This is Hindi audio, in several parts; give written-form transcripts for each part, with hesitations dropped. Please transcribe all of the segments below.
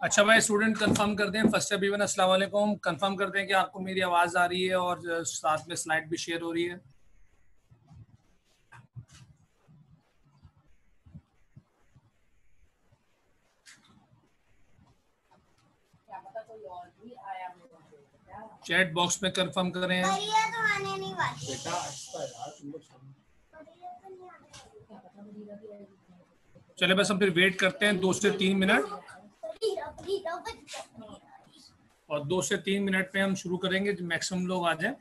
अच्छा भाई, स्टूडेंट कंफर्म कर दें। फर्स्ट अभिवन अस्सलाम वालेकुम। कंफर्म कर दें कि आपको मेरी आवाज़ आ रही है और साथ में स्लाइड भी शेयर हो रही है। चैट बॉक्स में कंफर्म करें। तो आने नहीं वाली चले बस हम फिर वेट करते हैं 2 से 3 मिनट, और 2 से 3 मिनट में हम शुरू करेंगे। मैक्सिमम लोग आ जाएं।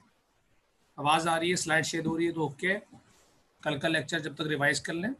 आवाज़ आ रही है, स्लाइड शेयर हो रही है तो ओके। कल का लेक्चर जब तक रिवाइज कर लें।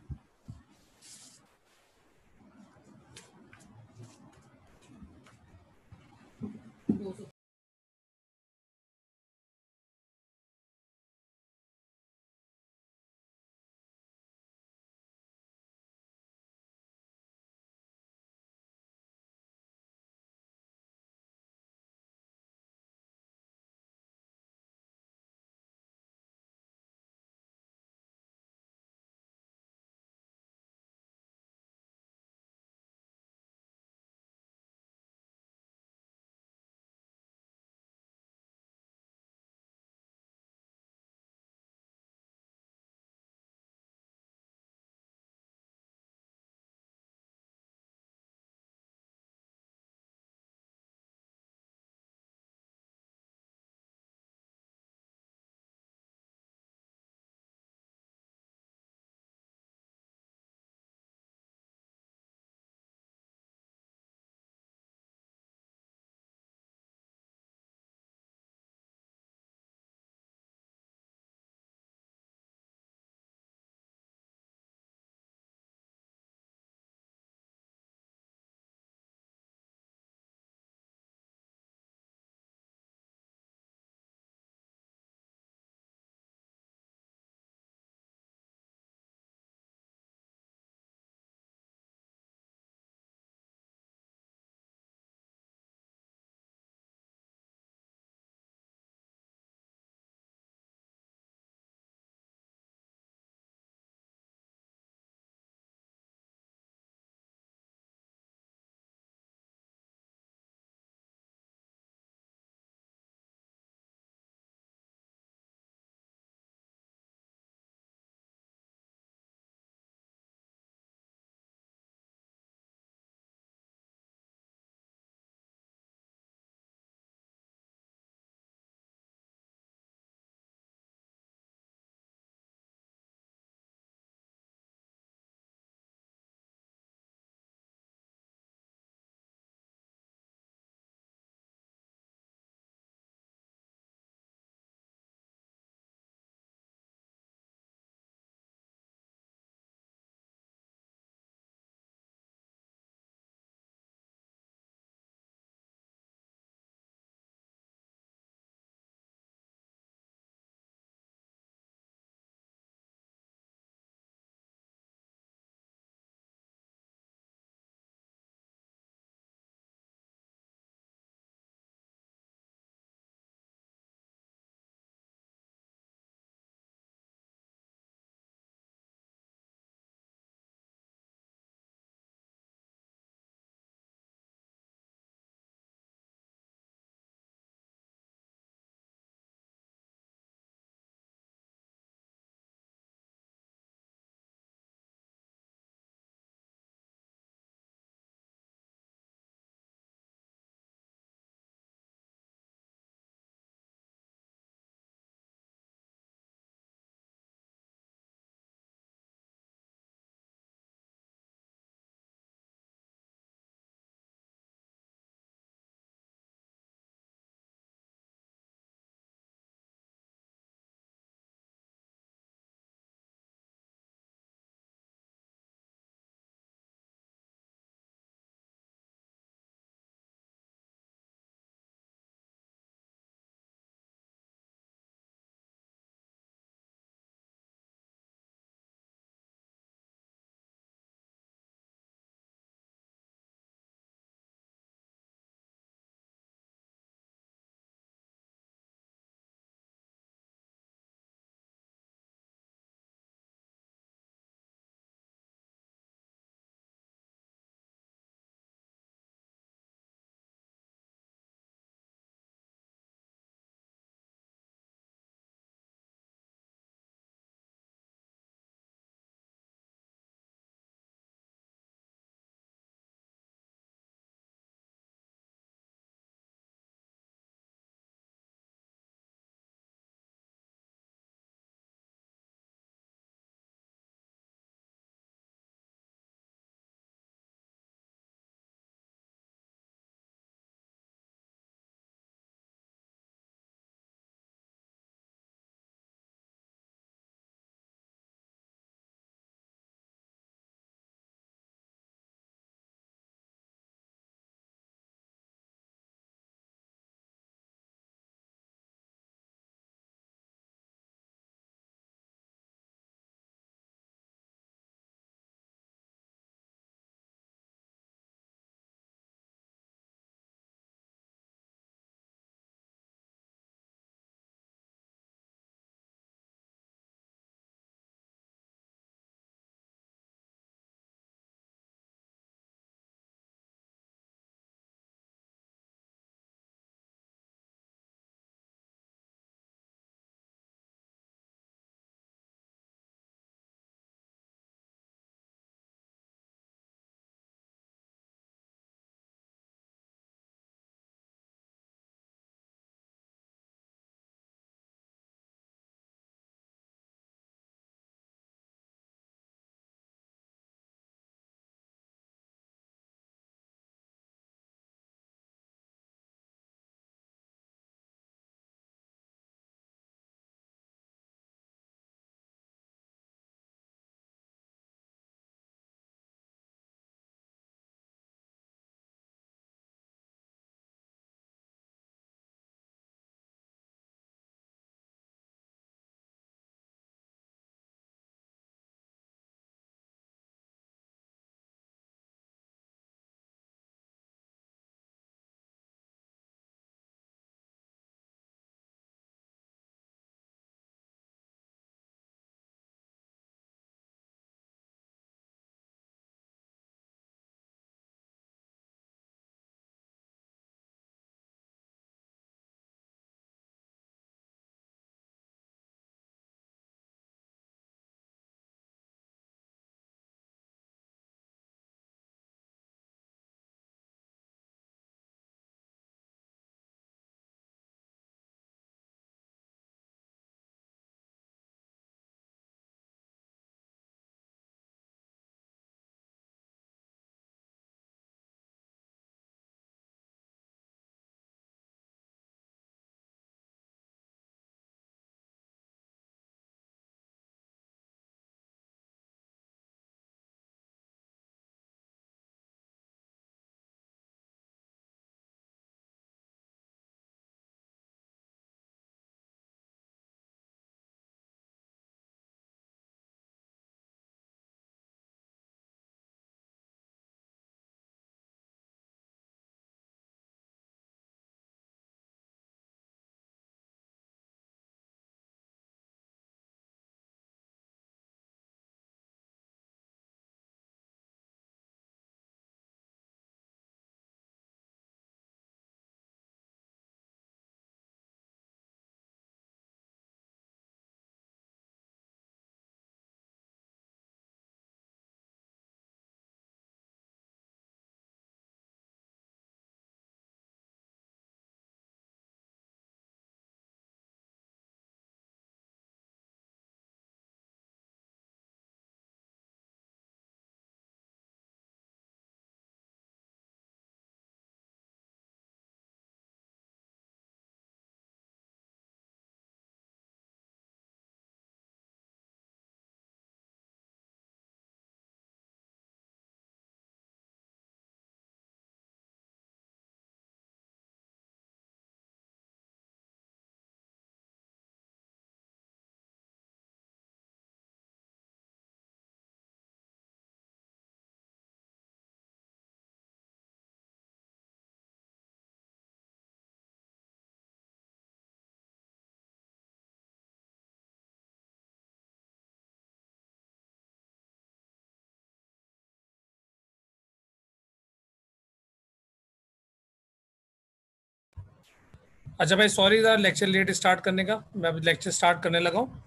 अच्छा भाई सॉरी ज़रा लेक्चर लेट स्टार्ट करने का, मैं अभी लेक्चर स्टार्ट करने लगा हूँ।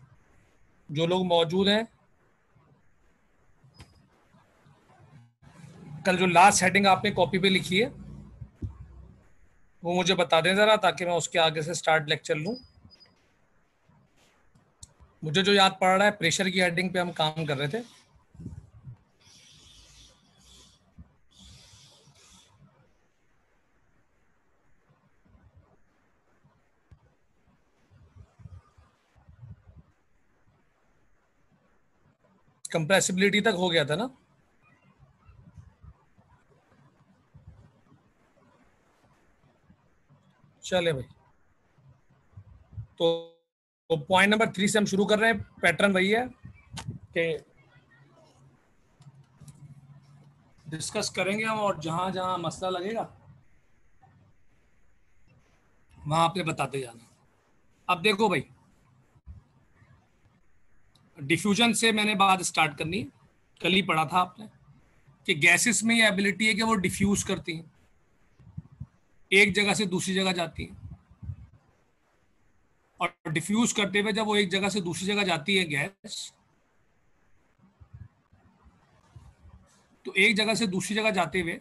जो लोग मौजूद हैं, कल जो लास्ट हेडिंग आपने कॉपी पे लिखी है वो मुझे बता दें ज़रा, ताकि मैं उसके आगे से स्टार्ट लेक्चर लूँ। मुझे जो याद पड़ रहा है, प्रेशर की हेडिंग पे हम काम कर रहे थे। कंप्रेसिबिलिटी तक हो गया था ना। चले भाई, तो पॉइंट नंबर 3 से हम शुरू कर रहे हैं। पैटर्न वही है कि डिस्कस करेंगे हम, और जहां जहां मसला लगेगा वहां आपने बताते जाना। अब देखो भाई, डिफ्यूजन से मैंने बात स्टार्ट करनी है। कल ही पढ़ा था आपने कि गैसेस में ये एबिलिटी है कि वो डिफ्यूज करती हैं, एक जगह से दूसरी जगह जाती हैं। और डिफ्यूज करते हुए जब वो एक जगह से दूसरी जगह जाती है गैस, तो एक जगह से दूसरी जगह जाते हुए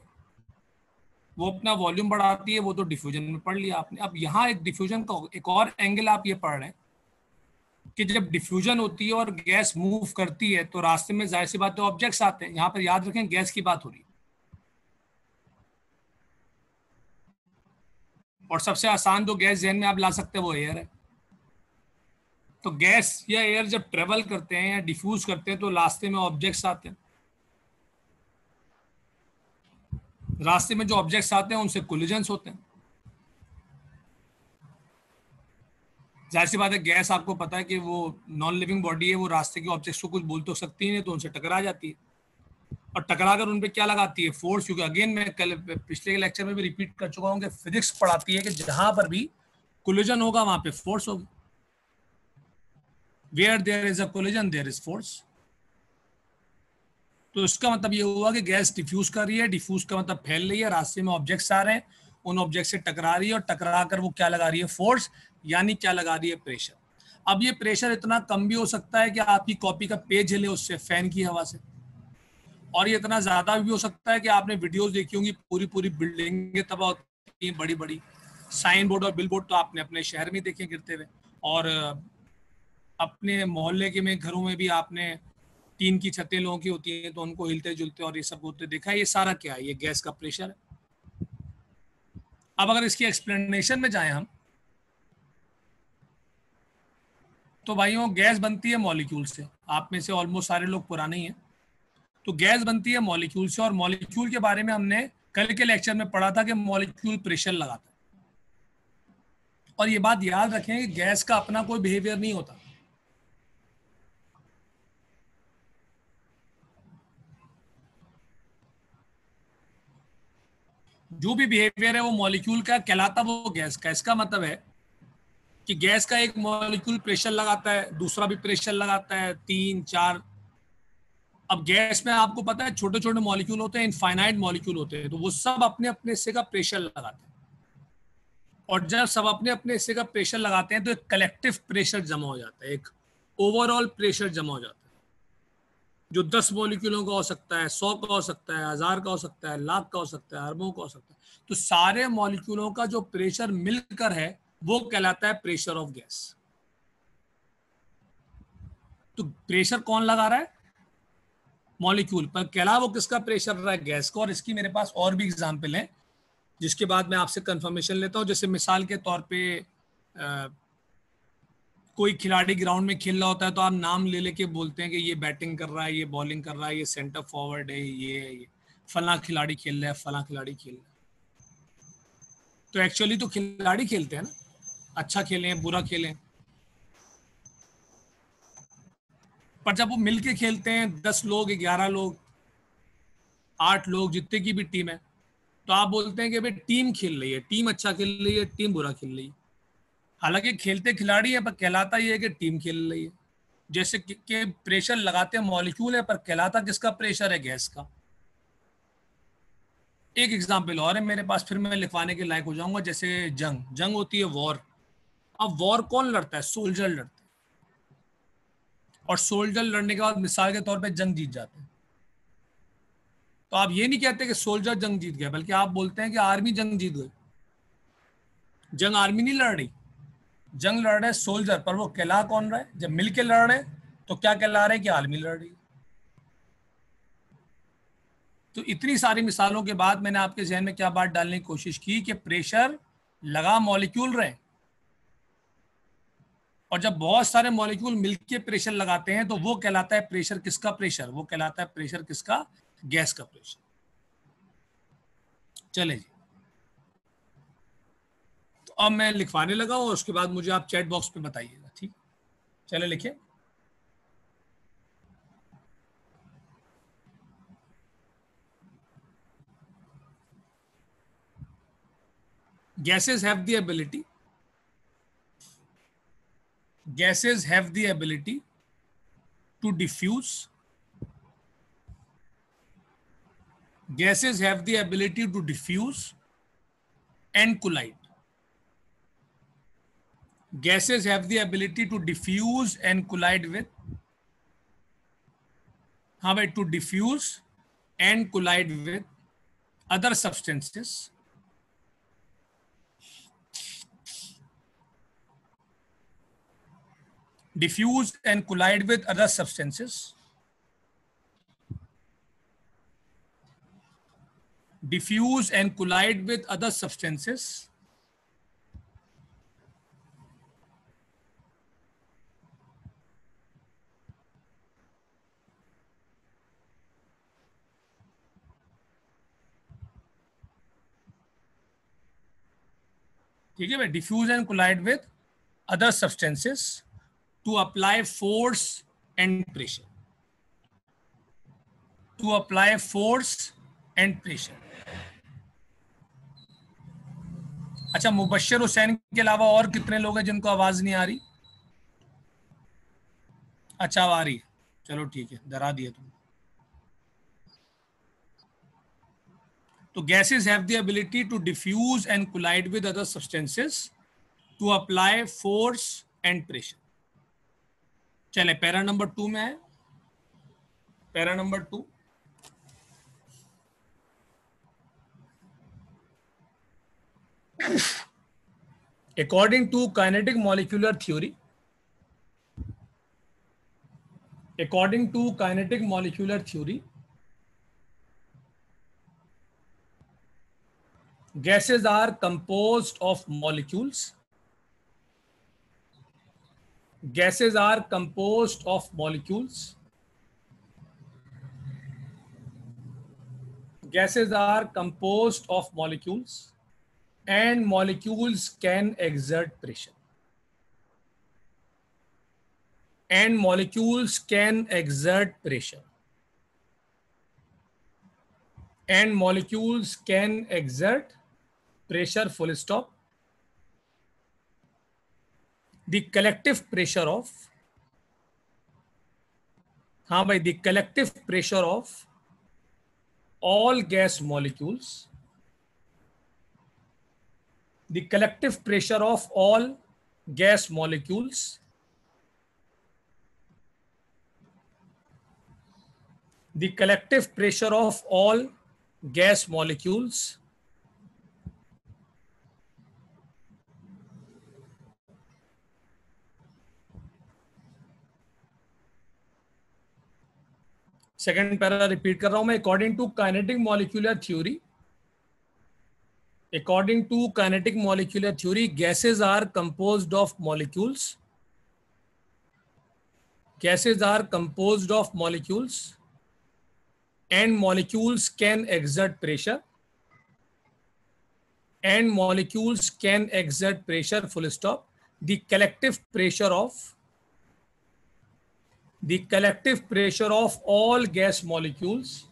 वो अपना वॉल्यूम बढ़ाती है। वो तो डिफ्यूजन में पढ़ लिया आपने। अब यहाँ एक डिफ्यूजन का एक और एंगल आप ये पढ़ रहे हैं कि जब डिफ्यूजन होती है और गैस मूव करती है तो रास्ते में जाहिर सी बात है ऑब्जेक्ट्स आते हैं। यहाँ पर याद रखें गैस की बात हो रही है, और सबसे आसान जो गैस जहन में आप ला सकते हैं वो एयर है। तो गैस या एयर जब ट्रेवल करते हैं या डिफ्यूज करते हैं तो रास्ते में ऑब्जेक्ट्स आते हैं। रास्ते में जो ऑब्जेक्ट्स आते हैं उनसे कोलिजन्स होते हैं। जाहिर सी बात है गैस आपको पता है कि वो नॉन लिविंग बॉडी है, वो रास्ते के ऑब्जेक्ट्स को कुछ बोल तो सकती नहीं, तो उनसे टकरा जाती है। और टकरा कर उन पर क्या लगाती है? फोर्स। क्योंकि अगेन मैं कल पिछले लेक्चर में भी रिपीट कर चुका हूँ कि फिजिक्स पढ़ाती है कि जहां पर भी कोलिजन होगा वहां पे फोर्स होगी। Where there is a collision there is force. तो इसका मतलब ये हुआ कि गैस डिफ्यूज कर रही है। डिफ्यूज का मतलब फैल रही है, रास्ते में ऑब्जेक्ट्स आ रहे हैं, उन ऑब्जेक्ट से टकरा रही है, और टकरा कर वो क्या लगा रही है? फोर्स, यानी क्या लगा रही है? प्रेशर। अब ये प्रेशर इतना कम भी हो सकता है कि आपकी कॉपी का पेज हिले उससे, फैन की हवा से, और ये इतना ज्यादा भी हो सकता है कि आपने वीडियोस देखी होंगी, पूरी पूरी बिल्डिंगें तबाह होती हैं, बड़ी बड़ी साइन बोर्ड और बिल बोर्ड तो आपने अपने शहर में देखे गिरते हुए, और अपने मोहल्ले के में घरों में भी आपने टीन की छतें लोगों की होती हैं तो उनको हिलते जुलते और ये सब होते देखा है। ये सारा क्या है? ये गैस का प्रेशर है। अब अगर इसकी एक्सप्लेनेशन में जाएं हम, तो भाइयों गैस बनती है मॉलिक्यूल से। आप में से ऑलमोस्ट सारे लोग पुराने ही हैं। तो गैस बनती है मॉलिक्यूल से, और मॉलिक्यूल के बारे में हमने कल के लेक्चर में पढ़ा था कि मॉलिक्यूल प्रेशर लगाता है। और ये बात याद रखें कि गैस का अपना कोई बिहेवियर नहीं होता। जो भी बिहेवियर है वो मॉलिक्यूल का कहलाता, वो गैस का। इसका मतलब है कि गैस का एक मॉलिक्यूल प्रेशर लगाता है, दूसरा भी प्रेशर लगाता है, 3 4। अब गैस में आपको पता है छोटे छोटे मॉलिक्यूल होते हैं, इनफाइनाइट मॉलिक्यूल होते हैं, तो वो सब अपने अपने हिस्से का प्रेशर लगाते हैं। और जब सब अपने अपने हिस्से का प्रेशर लगाते हैं तो एक कलेक्टिव प्रेशर जमा हो जाता है, एक ओवरऑल प्रेशर जमा हो जाता है, जो 10 मॉलिक्यूलों का हो सकता है, 100 का हो सकता है, 1000 का हो सकता है, लाख का हो सकता है, अरबों का हो सकता है। तो सारे मॉलिक्यूलों का जो प्रेशर मिलकर है वो कहलाता है प्रेशर ऑफ गैस। तो प्रेशर कौन लगा रहा है? मॉलिक्यूल पर। कहला वो किसका प्रेशर रहा है? गैस का। और इसकी मेरे पास और भी एग्जाम्पल है जिसके बाद मैं आपसे कंफर्मेशन लेता हूं। जैसे मिसाल के तौर पे कोई खिलाड़ी ग्राउंड में खेल रहा होता है तो आप नाम ले लेके बोलते हैं कि ये बैटिंग कर रहा है, ये बॉलिंग कर रहा है, ये सेंटर फॉरवर्ड है, ये फला खिलाड़ी खेल रहा है, फला खिलाड़ी खेल रहा है। तो एक्चुअली तो खिलाड़ी खेलते हैं ना, अच्छा खेलें बुरा खेलें। पर जब वो मिलके खेलते हैं, 10 लोग, 11 लोग, 8 लोग, जितने की भी टीम है, तो आप बोलते हैं कि भाई टीम खेल रही है, टीम अच्छा खेल रही है, टीम बुरा खेल रही है। हालांकि खेलते खिलाड़ी है पर कहलाता ये है कि टीम खेल रही है। जैसे कि प्रेशर लगाते मॉलिक्यूल है पर कहलाता किसका प्रेशर है? गैस का। एक एग्जाम्पल और है मेरे पास, फिर मैं लिखवाने के लायक हो जाऊंगा। जैसे जंग होती है, वॉर। अब वॉर कौन लड़ता है? सोल्जर लड़ते हैं। और सोल्जर लड़ने के बाद मिसाल के तौर पे जंग जीत जाते हैं। तो आप ये नहीं कहते कि सोल्जर जंग जीत गया, बल्कि आप बोलते हैं कि आर्मी जंग जीत गई। जंग आर्मी नहीं लड़ रही, जंग लड़ रहे सोल्जर। पर वो कहला कौन रहा है? जब मिलके लड़ रहे तो क्या कहला रहे? कि आर्मी लड़ रही। तो इतनी सारी मिसालों के बाद मैंने आपके जहन में क्या बात डालने की कोशिश की कि प्रेशर लगा मॉलिक्यूल रहे, और जब बहुत सारे मॉलिक्यूल मिलके प्रेशर लगाते हैं तो वो कहलाता है प्रेशर किसका? प्रेशर। वो कहलाता है प्रेशर किसका? गैस का प्रेशर। चले जी, तो अब मैं लिखवाने लगा और उसके बाद मुझे आप चैट बॉक्स पे बताइएगा। ठीक, चले लिखिए। gases have the ability gases have the ability to diffuse gases have the ability to diffuse and collide. Gases have the ability to diffuse and collide with, हाँ भाई, to diffuse and collide with other substances diffuse and collide with other substances diffuse and collide with other substances ठीक है भाई, diffuse and collide with other substances to apply force and pressure, to apply force and pressure. अच्छा, मुबश्शिर हुसैन के अलावा और कितने लोग हैं जिनको आवाज नहीं आ रही? अच्छा, आ रही है, चलो ठीक है, डरा दिया तुम। तो gases have the ability to diffuse and collide with other substances to apply force and pressure. चले पैरा नंबर 2 में है। Para number 2, according to kinetic molecular theory, according to kinetic molecular theory, gases are composed of molecules. Gases are composed of molecules. Gases are composed of molecules, and molecules can exert pressure. And molecules can exert pressure. And molecules can exert pressure, full stop. The collective pressure of, हाँ भाई, the collective pressure of all gas molecules, the collective pressure of all gas molecules, the collective pressure of all gas molecules second para repeat कर रहा हूं मैं। According to kinetic molecular theory, according to kinetic molecular theory, gases are composed of molecules. Gases are composed of molecules, and molecules can exert pressure. And molecules can exert pressure, full stop. The collective pressure of, the collective pressure of all gas molecules,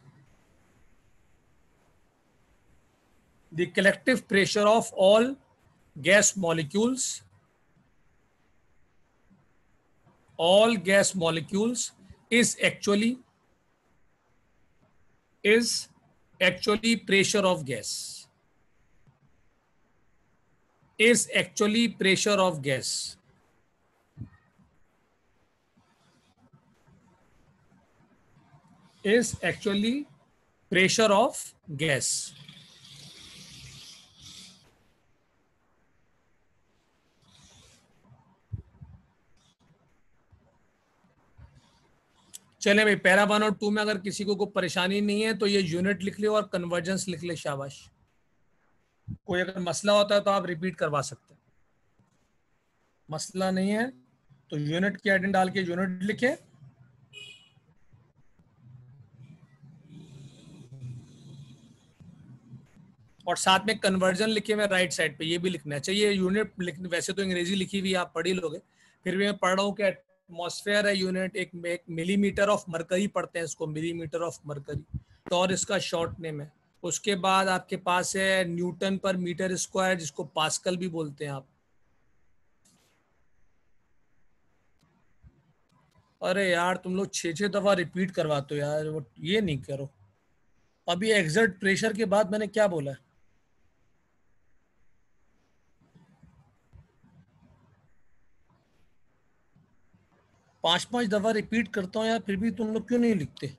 the collective pressure of all gas molecules, all gas molecules is actually actually pressure of gas, is actually pressure of gas, is actually pressure of gas. चले भाई, पैरा 1 और 2 में अगर किसी को कोई परेशानी नहीं है तो ये यूनिट लिख ले और कन्वर्जेंस लिख ले, शाबाश। कोई अगर मसला होता है तो आप रिपीट करवा सकते हैं, मसला नहीं है तो यूनिट की हेडिंग डाल के यूनिट लिखे और साथ में कन्वर्जन लिखे मैं राइट साइड पे, ये भी लिखना चाहिए। यूनिट लिखने वैसे तो अंग्रेजी लिखी हुई आप पढ़ ही लोगे, फिर भी मैं पढ़ रहा हूँ कि एटमॉस्फेयर है यूनिट, एक मिलीमीटर ऑफ मरकरी पढ़ते हैं इसको, मिलीमीटर ऑफ मरकरी, तो और इसका शॉर्ट नेम है। उसके बाद आपके पास है न्यूटन पर मीटर स्क्वायर, जिसको पास्कल भी बोलते हैं आप। अरे यार तुम लोग 6-6 दफा रिपीट करवाते हो यार, वो ये नहीं करो। अभी एग्जर्ट प्रेशर के बाद मैंने क्या बोला है? 5-5 दफा रिपीट करता हूँ यार, फिर भी तुम लोग क्यों नहीं लिखते?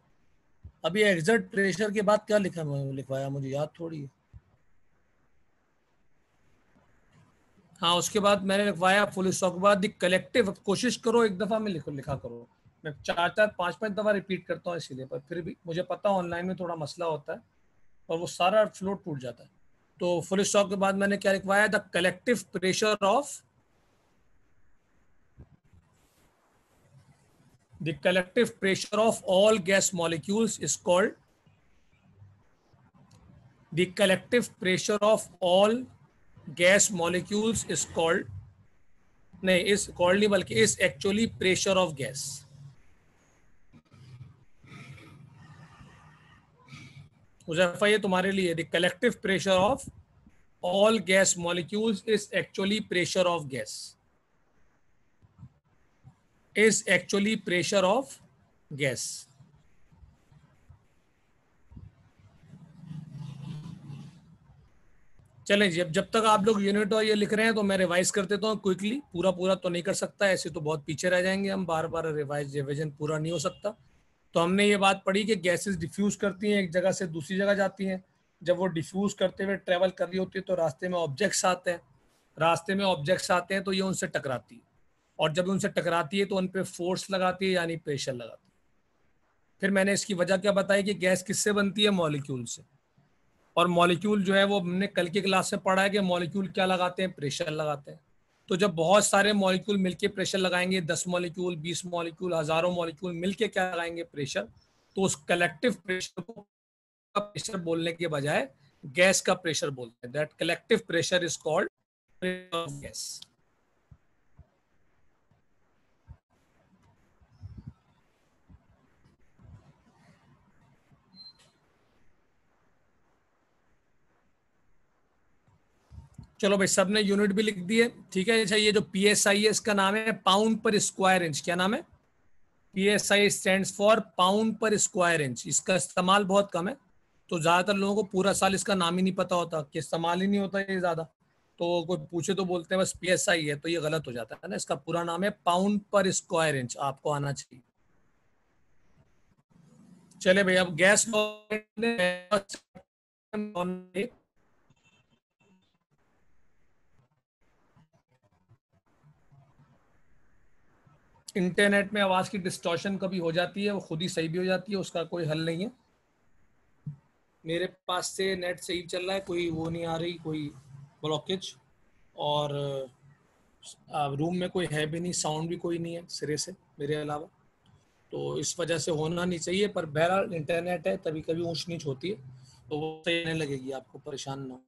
अभी एग्जर्ट प्रेशर के बाद क्या लिखा लिखवाया, मुझे याद थोड़ी है। हाँ, उसके बाद मैंने लिखवाया फुल स्टॉप के बाद द कलेक्टिव। कोशिश करो एक दफा में लिखा करो, मैं 4-4 5-5 दफा रिपीट करता हूँ इसीलिए, पर फिर भी मुझे पता ऑनलाइन में थोड़ा मसला होता है और वो सारा फ्लो टूट जाता है। तो फुल स्टॉप के बाद मैंने क्या लिखवाया, the collective pressure of, the collective pressure of all gas molecules is called, the collective pressure of all gas molecules is called, नहीं इस कॉल्ड नहीं बल्कि इस actually pressure of gas. Muzaffar ये तुम्हारे लिए, the collective pressure of all gas molecules is actually pressure of gas, is actually pressure of gas. चलें जी, अब जब तक आप लोग यूनिट और ये लिख रहे हैं तो मैं रिवाइज कर देता हूँ क्विकली। पूरा पूरा तो नहीं कर सकता, ऐसे तो बहुत पीछे रह जाएंगे हम, बार बार रिवीजन पूरा नहीं हो सकता। तो हमने ये बात पढ़ी कि गैसेस डिफ्यूज करती हैं, एक जगह से दूसरी जगह जाती हैं। जब वो डिफ्यूज करते हुए ट्रेवल कर रही होती है तो रास्ते में ऑब्जेक्ट्स आते हैं, रास्ते में ऑब्जेक्ट्स आते हैं तो ये उनसे टकराती है, और जब उनसे टकराती है तो उन पर फोर्स लगाती है, यानी प्रेशर लगाती है। फिर मैंने इसकी वजह क्या बताई कि गैस किससे बनती है, मॉलिक्यूल से। और मॉलिक्यूल जो है वो हमने कल की क्लास में पढ़ा है कि मॉलिक्यूल क्या लगाते हैं, प्रेशर लगाते हैं। तो जब बहुत सारे मॉलिक्यूल मिलके प्रेशर लगाएंगे, 10 मॉलिक्यूल, 20 मॉलिक्यूल, हजारों मॉलिक्यूल मिलके क्या लगाएंगे, प्रेशर, तो उस कलेक्टिव प्रेशर को प्रेशर बोलने के बजाय गैस का प्रेशर बोलते हैं। That collective pressure is called pressure of gas. चलो भाई, सबने यूनिट भी लिख दिए, ठीक है। अच्छा, ये जो पीएसआई है इसका नाम है पाउंड पर स्क्वायर इंच। क्या नाम है? पीएसआई स्टैंड्स फॉर पाउंड पर स्क्वायर इंच। इसका इस्तेमाल बहुत कम है, तो ज्यादातर लोगों को पूरा साल इसका नाम ही नहीं पता होता, कि इस्तेमाल ही नहीं होता ये ज्यादा। तो कोई पूछे तो बोलते हैं बस पीएसआई है, तो ये गलत हो जाता है ना। इसका पूरा नाम है पाउंड पर स्क्वायर इंच, आपको आना चाहिए। चले भाई, अब गैस इंटरनेट में आवाज की डिस्टॉर्शन कभी हो जाती है, वो खुद ही सही भी हो जाती है, उसका कोई हल नहीं है। मेरे पास से नेट सही चल रहा है, कोई वो नहीं आ रही, कोई ब्लॉकेज। और रूम में कोई है भी नहीं, साउंड भी कोई नहीं है सिरे से मेरे अलावा, तो इस वजह से होना नहीं चाहिए। पर बहरहाल इंटरनेट है, कभी कभी ऊंच नीच होती है, तो वो सही नहीं लगेगी, आपको परेशान ना हो।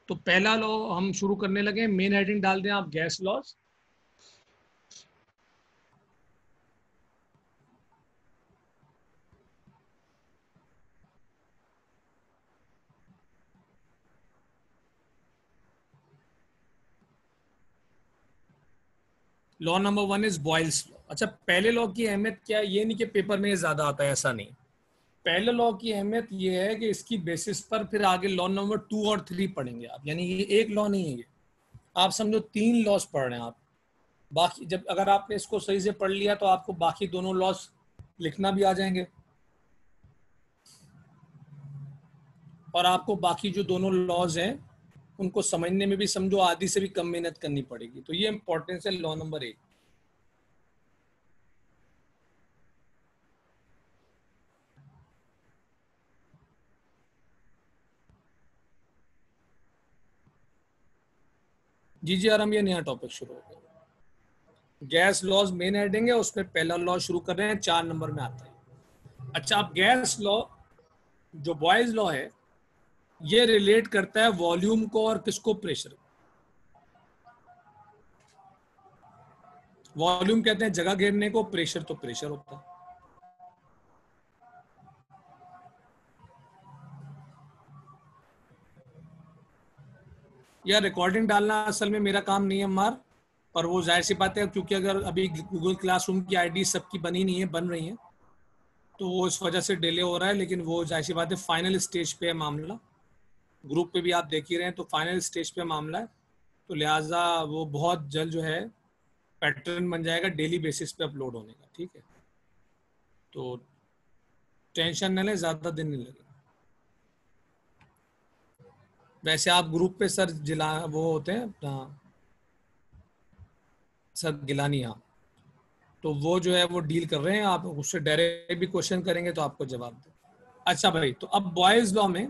तो पहला लॉ हम शुरू करने लगे, मेन हेडिंग डाल दें आप, gas laws. Law number 1 is Boyle's law. अच्छा, पहले लॉ की अहमियत क्या है? ये नहीं कि पेपर में ज्यादा आता है, ऐसा नहीं। पहले लॉ की अहमियत ये है कि इसकी बेसिस पर फिर आगे लॉ नंबर 2 और 3 पढ़ेंगे आप, यानी ये एक लॉ नहीं है, ये आप समझो 3 लॉस पढ़ रहे हैं आप। बाकी जब अगर आपने इसको सही से पढ़ लिया तो आपको बाकी दोनों लॉस लिखना भी आ जाएंगे, और आपको बाकी जो दोनों लॉज हैं उनको समझने में भी समझो आधी से भी कम मेहनत करनी पड़ेगी। तो ये इंपॉर्टेंस है लॉ नंबर 1। जी जी, और हम ये नया टॉपिक शुरू हो गया। गैस लॉज मेन हेडिंग है, उसमें पहला लॉ शुरू कर रहे हैं, 4 नंबर में आता है। अच्छा, अब गैस लॉ जो बॉयज लॉ है ये रिलेट करता है वॉल्यूम को और किसको? प्रेशर। वॉल्यूम कहते हैं जगह घेरने को, प्रेशर तो प्रेशर होता है। यह रिकॉर्डिंग डालना असल में मेरा काम नहीं है मार, पर वो जाहिर सी बात है क्योंकि अगर अभी गूगल क्लासरूम की आईडी सबकी बनी नहीं है, बन रही है, तो वो इस वजह से डिले हो रहा है। लेकिन वो जाहिर सी बात है फाइनल स्टेज पे है मामला, ग्रुप पे भी आप देख ही रहे हैं, तो फाइनल स्टेज पे मामला है, तो लिहाजा वो बहुत जल्द जो है पैटर्न बन जाएगा डेली बेसिस पे अपलोड होने का। ठीक है, तो टेंशन न लें, ज़्यादा दिन नहीं लगेगा। वैसे आप ग्रुप पे सर जिला वो होते हैं अपना सर गिलानी, हाँ, तो वो जो है वो डील कर रहे हैं, आप उससे डायरेक्ट भी क्वेश्चन करेंगे तो आपको जवाब दे। अच्छा भाई, तो अब बॉयज लॉ में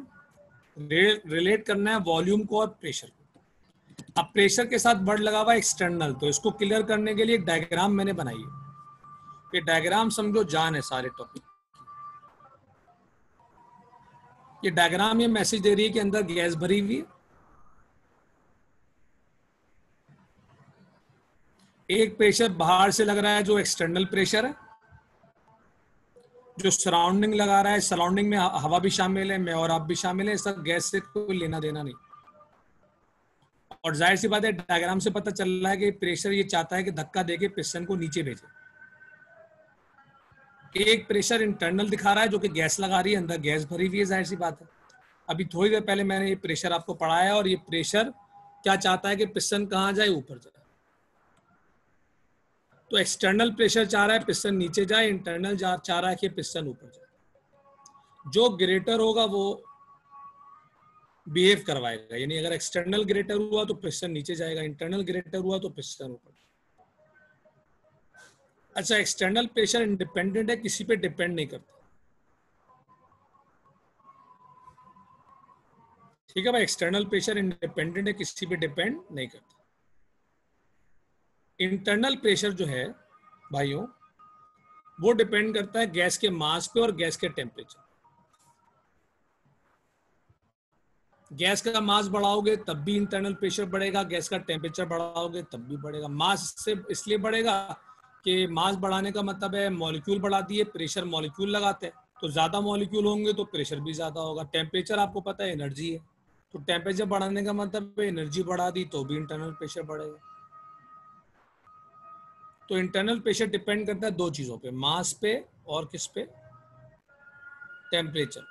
रिलेट करना है वॉल्यूम को और प्रेशर को। अब प्रेशर के साथ वर्ड लगा हुआ एक्सटर्नल, तो इसको क्लियर करने के लिए एक डायग्राम मैंने बनाई है। ये डायग्राम समझो जान है सारे टॉपिक। ये डायग्राम ये मैसेज दे रही है कि अंदर गैस भरी हुई है, एक प्रेशर बाहर से लग रहा है जो एक्सटर्नल प्रेशर है, जो सराउंडिंग लगा रहा है, सराउंडिंग में हवा भी शामिल है, मैं और आप भी शामिल है, सब गैस से कोई लेना देना नहीं। और जाहिर सी बात है डायग्राम से पता चल रहा है कि प्रेशर ये चाहता है कि धक्का देके पिस्टन को नीचे भेजे। एक प्रेशर इंटरनल दिखा रहा है जो कि गैस लगा रही है, अंदर गैस भरी हुई है, जाहिर सी बात है। अभी थोड़ी देर पहले मैंने ये प्रेशर आपको पढ़ाया, और ये प्रेशर क्या चाहता है कि पिस्टन कहाँ जाए? ऊपर जाए। तो एक्सटर्नल प्रेशर चाह रहा है पिस्टन नीचे जाए, इंटरनल चाह रहा है कि पिस्टन ऊपर जाए। जो ग्रेटर होगा वो बिहेव करवाएगा, यानी अगर एक्सटर्नल ग्रेटर हुआ तो पिस्टन नीचे जाएगा, इंटरनल ग्रेटर हुआ तो पिस्टन ऊपर। अच्छा, एक्सटर्नल प्रेशर इंडिपेंडेंट है, किसी पे डिपेंड नहीं करता। ठीक है भाई, एक्सटर्नल प्रेशर इंडिपेंडेंट है, किसी पे डिपेंड नहीं करता। इंटरनल प्रेशर जो है भाइयों वो डिपेंड करता है गैस के मास पे और गैस के टेम्परेचर। गैस का मास बढ़ाओगे तब भी इंटरनल प्रेशर बढ़ेगा, गैस का टेम्परेचर बढ़ाओगे तब भी बढ़ेगा। मास से इसलिए बढ़ेगा कि मास बढ़ाने का मतलब है मॉलिक्यूल बढ़ा दिए, प्रेशर मॉलिक्यूल लगाते हैं, तो ज्यादा मॉलिक्यूल होंगे तो प्रेशर भी ज्यादा होगा। टेम्परेचर आपको पता है एनर्जी है, तो टेम्परेचर बढ़ाने का मतलब एनर्जी बढ़ा दी तो भी इंटरनल प्रेशर बढ़ेगा। तो इंटरनल प्रेशर डिपेंड करता है दो चीजों पे, मास पे और किस पे? टेम्परेचर।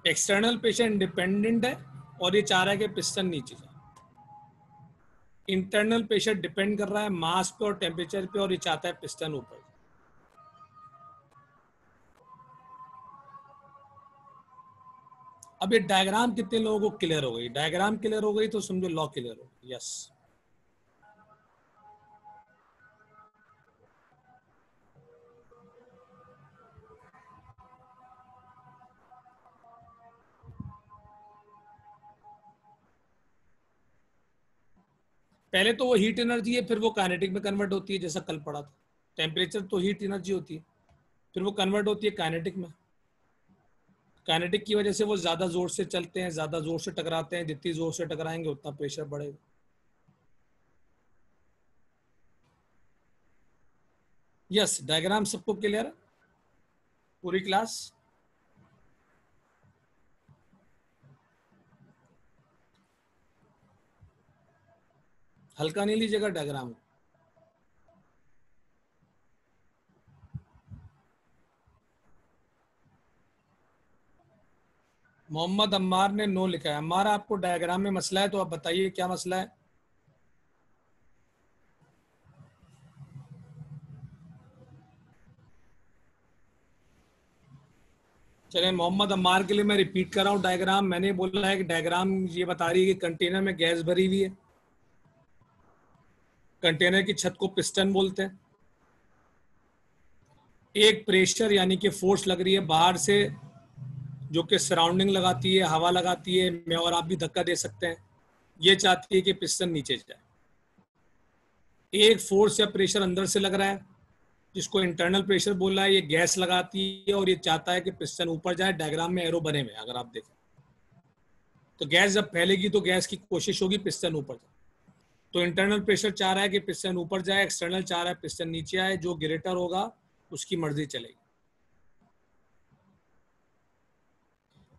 एक्सटर्नल प्रेशर इंडिपेंडेंट है और ये चाह रहा है कि पिस्टन नीचे जाए। इंटरनल प्रेशर डिपेंड कर रहा है मास पे और टेम्परेचर पे, और ये चाहता है पिस्टन ऊपर। अब ये डायग्राम कितने लोगों को क्लियर हो गई? डायग्राम क्लियर हो गई तो समझो लॉ क्लियर हो गई। यस, पहले तो वो हीट एनर्जी है, फिर वो काइनेटिक में कन्वर्ट होती है, जैसा कल पढ़ा था। टेम्परेचर तो हीट एनर्जी होती है, फिर वो कन्वर्ट होती है काइनेटिक में। काइनेटिक की वजह से वो ज्यादा जोर से चलते हैं, ज्यादा जोर से टकराते हैं, जितनी जोर से टकराएंगे उतना प्रेशर बढ़ेगा। यस, डायग्राम सबको क्लियर है? पूरी क्लास? हल्का नहीं लीजिएगा डायग्राम। मोहम्मद अम्मार ने नो लिखा है। अम्मार, आपको डायग्राम में मसला है तो आप बताइए क्या मसला है। चलिए, मोहम्मद अम्मार के लिए मैं रिपीट कर रहा हूँ डायग्राम। मैंने बोला है कि डायग्राम ये बता रही है कि कंटेनर में गैस भरी हुई है। कंटेनर की छत को पिस्टन बोलते हैं। एक प्रेशर यानी कि फोर्स लग रही है बाहर से, जो कि सराउंडिंग लगाती है, हवा लगाती है, मैं और आप भी धक्का दे सकते हैं। ये चाहती है कि पिस्टन नीचे जाए। एक फोर्स या प्रेशर अंदर से लग रहा है जिसको इंटरनल प्रेशर बोला है। ये गैस लगाती है और ये चाहता है कि पिस्टन ऊपर जाए। डायग्राम में एरो बने हुए अगर आप देखें तो गैस जब फैलेगी तो गैस की कोशिश होगी पिस्टन ऊपर जाए। तो इंटरनल प्रेशर चाह रहा है कि पिस्टन ऊपर जाए, एक्सटर्नल चाह रहा है पिस्टन नीचे आए। जो ग्रेटर होगा उसकी मर्जी चलेगी।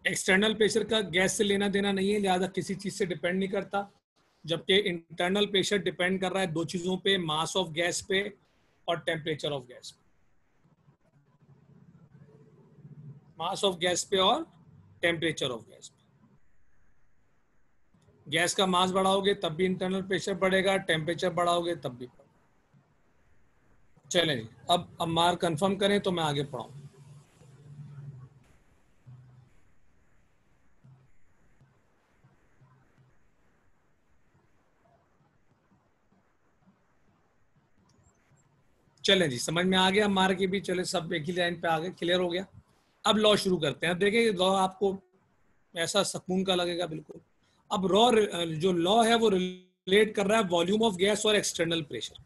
एक्सटर्नल प्रेशर का गैस से लेना देना नहीं है, लिहाजा किसी चीज से डिपेंड नहीं करता। जबकि इंटरनल प्रेशर डिपेंड कर रहा है दो चीजों पे, मास ऑफ गैस पे और टेम्परेचर ऑफ गैस पे। मास ऑफ गैस पे और टेम्परेचर ऑफ गैस पे। गैस का मास बढ़ाओगे तब भी इंटरनल प्रेशर बढ़ेगा, टेम्परेचर बढ़ाओगे तब भी बढ़ेगा। चलें जी, अब अम्मार कंफर्म करें तो मैं आगे पढ़ाऊं। चलें जी, समझ में आ गया अम्मार की भी। चले, सब एक ही लाइन पे आ गए, क्लियर हो गया। अब लॉ शुरू करते हैं। देखिए, लॉ आपको ऐसा सुकून का लगेगा बिल्कुल। अब जो लॉ है वो रिलेट कर रहा है वॉल्यूम ऑफ गैस और एक्सटर्नल प्रेशर।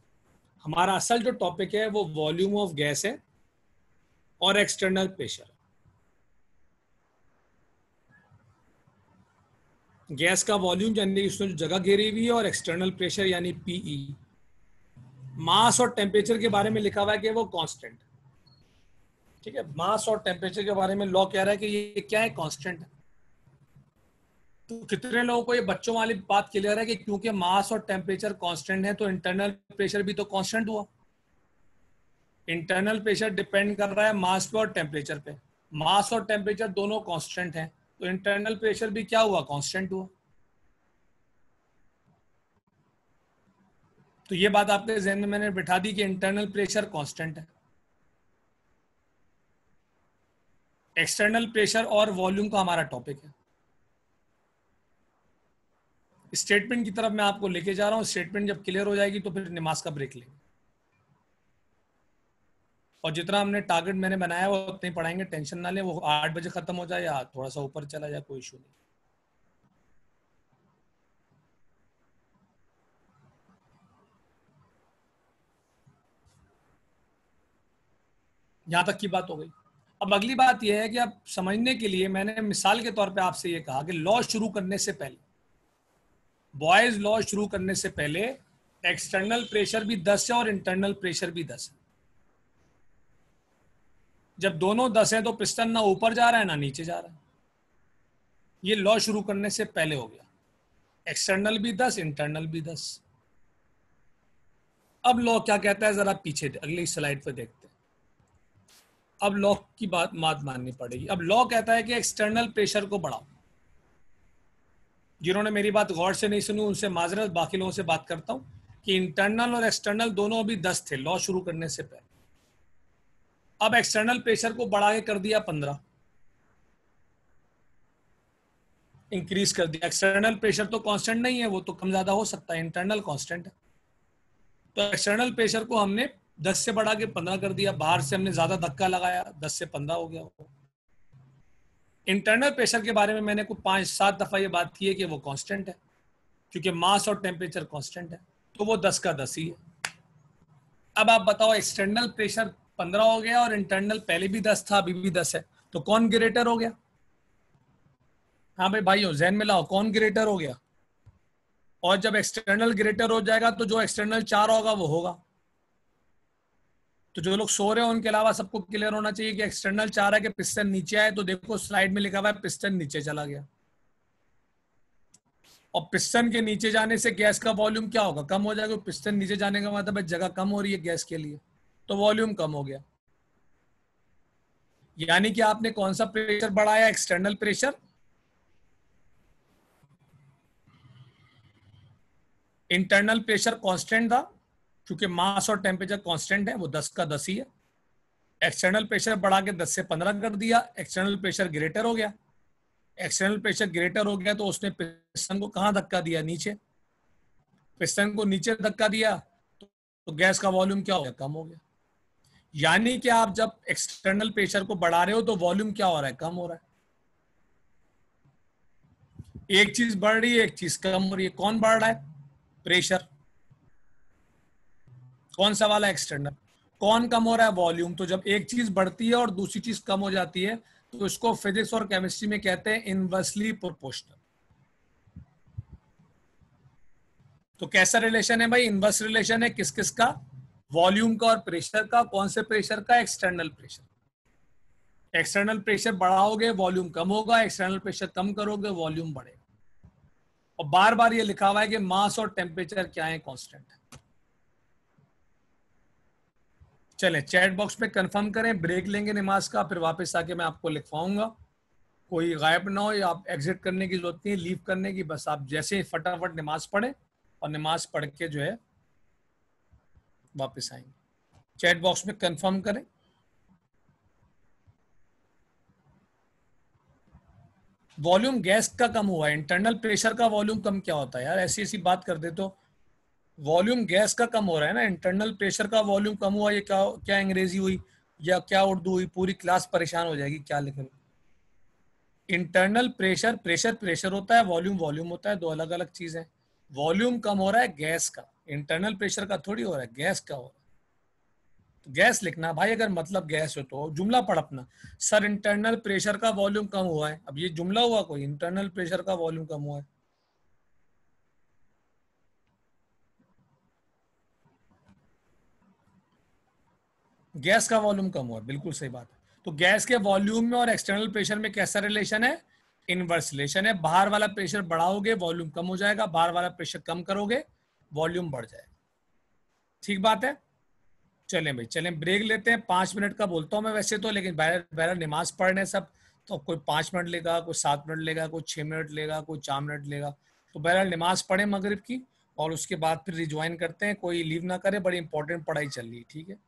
हमारा असल जो टॉपिक है वो वॉल्यूम ऑफ गैस है और एक्सटर्नल प्रेशर। गैस का वॉल्यूम यानी उसमें जो जगह घेरी हुई है, और एक्सटर्नल प्रेशर यानी पीई। मास और टेम्परेचर के बारे में लिखा हुआ है कि वो कांस्टेंट। ठीक है, मास और टेम्परेचर के बारे में लॉ कह रहा है कि ये क्या है, कांस्टेंट है। तो कितने लोगों को ये बच्चों वाली बात क्लियर है कि क्योंकि मास और टेम्परेचर कांस्टेंट है तो इंटरनल प्रेशर भी तो कांस्टेंट हुआ। इंटरनल प्रेशर डिपेंड कर रहा है मास पे और टेम्परेचर पे। मास और टेम्परेचर दोनों कांस्टेंट हैं तो इंटरनल प्रेशर भी क्या हुआ, कांस्टेंट हुआ। तो ये बात आपके जहन में मैंने बिठा दी कि इंटरनल प्रेशर कांस्टेंट है। एक्सटर्नल प्रेशर और वॉल्यूम का हमारा टॉपिक है। स्टेटमेंट की तरफ मैं आपको लेके जा रहा हूं। स्टेटमेंट जब क्लियर हो जाएगी तो फिर नमाज का ब्रेक लेंगे, और जितना हमने टारगेट मैंने बनाया है वो उतने ही पढ़ाएंगे। टेंशन ना ले, वो 8 बजे खत्म हो जाए या थोड़ा सा ऊपर चला जाए, कोई इशू नहीं। यहां तक की बात हो गई। अब अगली बात यह है कि अब समझने के लिए मैंने मिसाल के तौर पे आपसे ये कहा कि लॉ शुरू करने से पहले, बॉयज लॉ शुरू करने से पहले एक्सटर्नल प्रेशर भी 10 है और इंटरनल प्रेशर भी 10 है। जब दोनों 10 है तो पिस्टन ना ऊपर जा रहा है ना नीचे जा रहा है। ये लॉ शुरू करने से पहले हो गया। एक्सटर्नल भी 10, इंटरनल भी 10। अब लॉ क्या कहता है जरा पीछे अगली स्लाइड पे देखते हैं। अब लॉ की बात माननी पड़ेगी। अब लॉ कहता है कि एक्सटर्नल प्रेशर को बढ़ाओ। जिन्होंने मेरी बात गौर से नहीं सुनी उनसे माजरत, बाकी लोगों से बात करता हूं कि इंटरनल और एक्सटर्नल दोनों अभी 10 थे लॉ शुरू करने से पहले। अब एक्सटर्नल प्रेशर को बढ़ा के कर दिया 15, इंक्रीज कर दिया। एक्सटर्नल प्रेशर तो कांस्टेंट नहीं है, वो तो कम ज्यादा हो सकता है, इंटरनल कांस्टेंट है। तो एक्सटर्नल प्रेशर को हमने 10 से बढ़ा के 15 कर दिया। बाहर से हमने ज्यादा धक्का लगाया, 10 से 15 हो गया। इंटरनल प्रेशर के बारे में मैंने कुछ 5-7 दफा ये बात की है कि वो कांस्टेंट है, क्योंकि मास और टेम्परेचर कांस्टेंट है, तो वो 10 का 10 ही है। अब आप बताओ, एक्सटर्नल प्रेशर 15 हो गया और इंटरनल पहले भी 10 था, अभी भी 10 है, तो कौन ग्रेटर हो गया? हाँ भाई भाइयों, जहन में लाओ, कौन ग्रेटर हो गया? और जब एक्सटर्नल ग्रेटर हो जाएगा तो जो एक्सटर्नल 4 होगा वो होगा। तो जो लोग सो रहे हैं उनके अलावा सबको क्लियर होना चाहिए कि एक्सटर्नल 4 है कि पिस्टन नीचे आए, तो देखो स्लाइड में लिखा हुआ है पिस्टन नीचे चला गया। और पिस्टन के नीचे जाने से गैस का वॉल्यूम क्या होगा, कम हो जाएगा। पिस्टन नीचे जाने का मतलब है जगह कम हो रही है गैस के लिए, तो वॉल्यूम कम हो गया। यानी कि आपने कौन सा प्रेशर बढ़ाया, external pressure. Internal pressure constant था क्योंकि मास और टेम्परेचर कांस्टेंट है, वो 10 का 10 ही है। एक्सटर्नल प्रेशर बढ़ा के 10 से 15 कर दिया, एक्सटर्नल प्रेशर ग्रेटर हो गया। एक्सटर्नल प्रेशर ग्रेटर हो गया तो उसने पिस्टन को कहां धक्का दिया, नीचे। पिस्टन को नीचे धक्का दिया तो गैस का वॉल्यूम क्या हो गया, कम हो गया। यानी कि आप जब एक्सटर्नल प्रेशर को बढ़ा रहे हो तो वॉल्यूम क्या हो रहा है, कम हो रहा है। एक चीज बढ़ रही है, एक चीज कम हो रही है। कौन बढ़ रहा है, प्रेशर। कौन सा वाला, एक्सटर्नल। कौन कम हो रहा है, वॉल्यूम। तो जब एक चीज बढ़ती है और दूसरी चीज कम हो जाती है तो इसको फिजिक्स और केमिस्ट्री में कहते हैं इनवर्सली प्रोपोर्शनल। तो कैसा रिलेशन है भाई, इनवर्स रिलेशन है। किस किस का, वॉल्यूम का और प्रेशर का। कौन से प्रेशर का, एक्सटर्नल प्रेशर। एक्सटर्नल प्रेशर बढ़ाओगे वॉल्यूम कम होगा, एक्सटर्नल प्रेशर कम करोगे वॉल्यूम बढ़ेगा। और बार बार ये लिखा हुआ है कि मास और टेम्परेचर क्या है, कांस्टेंट है। चले चैट बॉक्स में कंफर्म करें, ब्रेक लेंगे नमाज का, फिर वापस आके मैं आपको लिखवाऊंगा। कोई गायब ना हो, या आप एग्जिट करने की जरूरत नहीं है, लीव करने की। बस आप जैसे फटाफट नमाज पढ़े और नमाज पढ़ के जो है वापस आएंगे। चैट बॉक्स में कंफर्म करें। वॉल्यूम गैस का कम हुआ है, इंटरनल प्रेशर का वॉल्यूम कम क्या होता है यार, ऐसी ऐसी बात कर दे। तो वॉल्यूम गैस का कम हो रहा है ना, इंटरनल प्रेशर का वॉल्यूम कम हुआ। ये क्या क्या अंग्रेजी हुई या क्या उर्दू हुई, पूरी क्लास परेशान हो जाएगी क्या लिख रहे। इंटरनल प्रेशर, प्रेशर प्रेशर होता है, वॉल्यूम वॉल्यूम होता है, दो अलग अलग चीज है। वॉल्यूम कम हो रहा है गैस का, इंटरनल प्रेशर का थोड़ी हो रहा है, गैस का हो रहा है। तो गैस लिखना भाई, अगर मतलब गैस हो तो जुमला पढ़ अपना। सर इंटरनल प्रेशर का वॉल्यूम कम हुआ है, अब ये जुमला हुआ कोई, इंटरनल प्रेशर का वॉल्यूम कम हुआ है। गैस का वॉल्यूम कम हुआ है, बिल्कुल सही बात है। तो गैस के वॉल्यूम में और एक्सटर्नल प्रेशर में कैसा रिलेशन है, इनवर्स रिलेशन है। बाहर वाला प्रेशर बढ़ाओगे वॉल्यूम कम हो जाएगा, बाहर वाला प्रेशर कम करोगे वॉल्यूम बढ़ जाएगा। ठीक बात है। चलें भाई, चलें ब्रेक लेते हैं। 5 मिनट का बोलता हूँ मैं वैसे तो, लेकिन बहर बहर नमाज पढ़ने सब, तो कोई 5 मिनट लेगा, कोई 7 मिनट लेगा, कोई 6 मिनट लेगा, कोई 4 मिनट लेगा। तो बहरहाल नमाज पढ़े मगरिब की, और उसके बाद फिर रिज्वाइन करते हैं। कोई लीव ना करे, बड़ी इंपॉर्टेंट पढ़ाई चल रही है, ठीक है।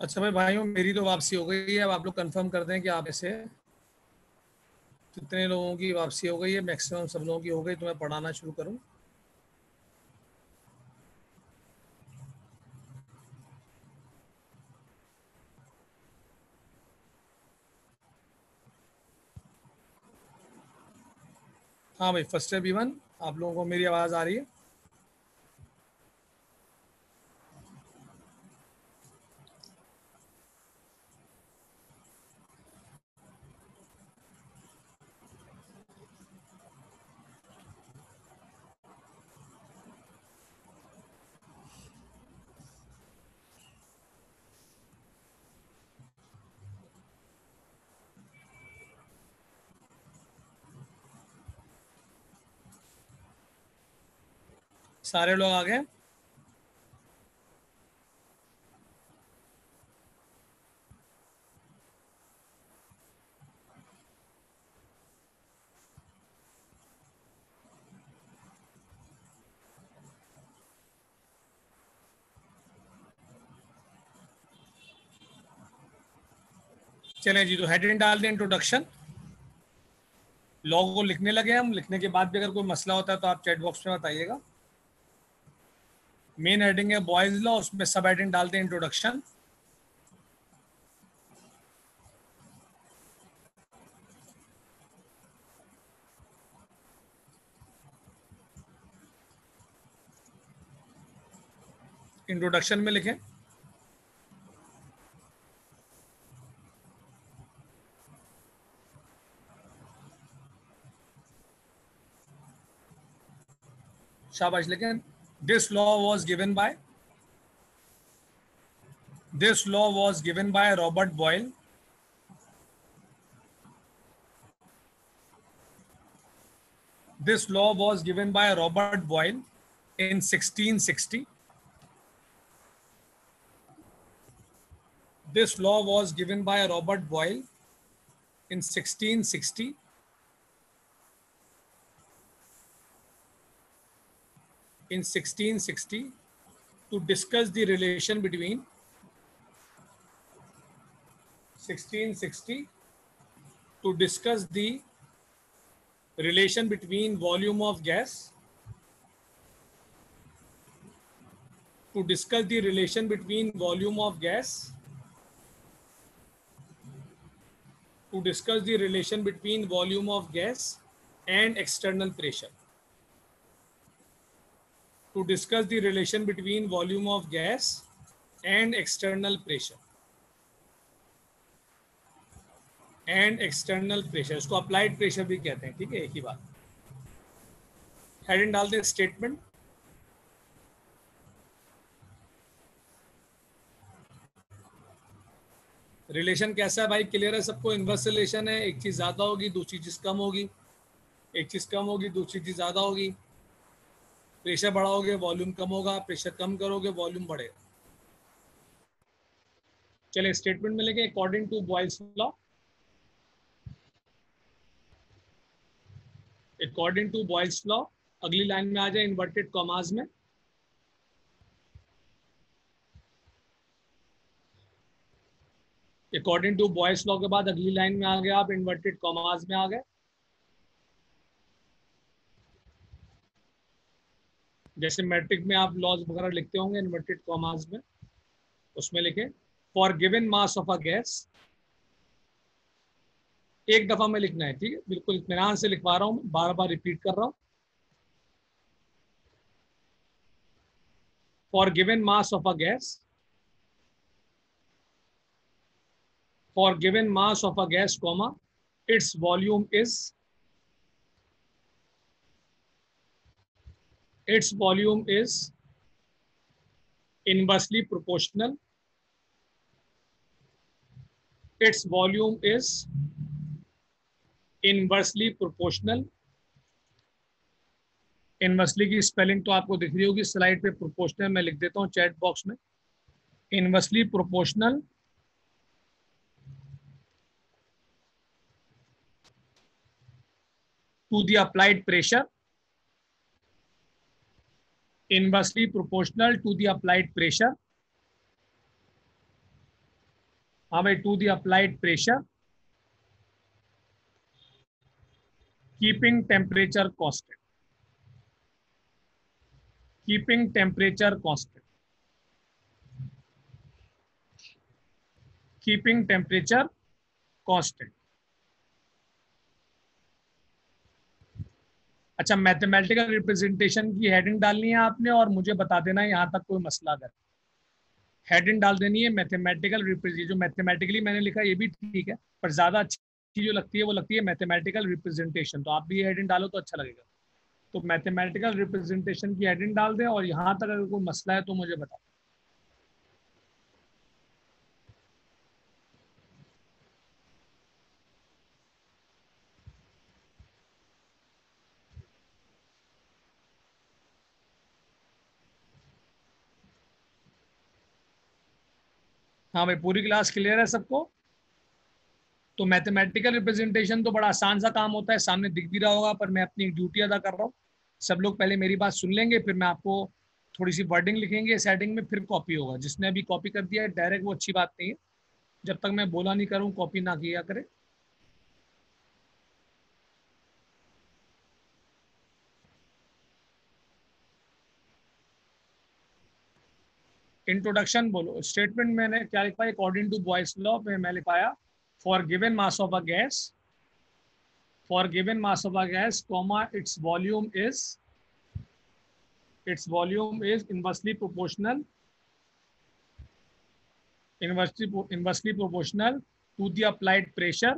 अच्छा भाई भाइयों, मेरी तो वापसी हो गई है। अब आप लोग कंफर्म कर दें कि आप ऐसे कितने लोगों की वापसी हो गई है। मैक्सिमम सब लोगों की हो गई तो मैं पढ़ाना शुरू करूं। हाँ भाई, फर्स्ट है B1। आप लोगों को मेरी आवाज़ आ रही है? सारे लोग आ गए? चलें जी, तो हेडिंग डाल दें इंट्रोडक्शन। लॉग को लिखने लगे हम। लिखने के बाद भी अगर कोई मसला होता है तो आप चैट बॉक्स में बताइएगा। मेन हेडिंग है बॉयज लॉ, उसमें सब हेडिंग डाल दें इंट्रोडक्शन। इंट्रोडक्शन में लिखें शाबाश, लिखें this law was given by, this law was given by Robert Boyle. This law was given by Robert Boyle in 1660. This law was given by Robert Boyle in 1660. In 1660, to discuss the relation between 1660 to discuss the relation between volume of gas, to discuss the relation between volume of gas, to discuss the relation between volume of gas and external pressure. To discuss the relation between volume of gas and external pressure. And external pressure, इसको अप्लाइड प्रेशर भी कहते हैं, ठीक है, एक ही बात। हेडिंग डाल दें स्टेटमेंट। रिलेशन कैसा है भाई, क्लियर है सबको? इनवर्स रिलेशन है, एक चीज ज्यादा होगी दूसरी चीज कम होगी, एक चीज कम होगी दूसरी चीज ज्यादा होगी। प्रेशर बढ़ाओगे वॉल्यूम कम होगा, प्रेशर कम करोगे वॉल्यूम बढ़ेगा। चलिए स्टेटमेंट में लेंगे according to Boyle's law, according to Boyle's law, अगली लाइन में आ जाए इन्वर्टेड कॉमास में। अकॉर्डिंग टू बॉयल्स लॉ के बाद अगली लाइन में आ गए आप, इन्वर्टेड कॉमास में आ गए। जैसे मैट्रिक में आप लॉज वगैरह लिखते होंगे इन्वर्टेड कॉमास में, उसमें लिखे for given mass of a gas. एक दफा में लिखना है, ठीक है, बिल्कुल इत्मीनान से लिखवा रहा हूं, बार बार रिपीट कर रहा हूं। For given mass of a gas, for given mass of a gas comma its volume is, its volume is inversely proportional, its volume is inversely proportional। Inversely की स्पेलिंग तो आपको दिख रही होगी स्लाइड पे, प्रोपोर्शनल मैं लिख देता हूं चैट बॉक्स में। Inversely proportional to the applied pressure, inversely proportional to the applied pressure, हाँ भाई, to the applied pressure keeping temperature constant, keeping temperature constant, keeping temperature constant. अच्छा, मैथमेटिकल रिप्रेजेंटेशन की हेडिंग डालनी है आपने और मुझे बता देना है यहाँ तक कोई मसला अगर। हेडिंग डाल देनी है मैथमेटिकल रिप्रेजेंट, जो मैथमेटिकली मैंने लिखा ये भी ठीक है, पर ज्यादा अच्छी जो लगती है वो लगती है मैथमेटिकल रिप्रेजेंटेशन। तो आप भी ये हेडिंग डालो तो अच्छा लगेगा। तो मैथमेटिकल रिप्रेजेंटेशन की हेडिंग डाल दें और यहाँ तक अगर कोई मसला है तो मुझे बताओ। हाँ भाई, पूरी क्लास क्लियर है सबको? तो मैथमेटिकल रिप्रेजेंटेशन तो बड़ा आसान सा काम होता है, सामने दिख भी रहा होगा, पर मैं अपनी ड्यूटी अदा कर रहा हूँ। सब लोग पहले मेरी बात सुन लेंगे, फिर मैं आपको थोड़ी सी वर्डिंग लिखेंगे इस हेडिंग में, फिर कॉपी होगा। जिसने अभी कॉपी कर दिया है डायरेक्ट, वो अच्छी बात नहीं है। जब तक मैं बोला नहीं करूँ कॉपी ना किया करे। इंट्रोडक्शन बोलो। स्टेटमेंट मैंने क्या लिखा है? अकॉर्डिंग टू बॉयस लॉ में मैं लिखाया for given mass of a gas, for given mass of a gas comma its volume is inversely proportional, inversely proportional to the applied pressure,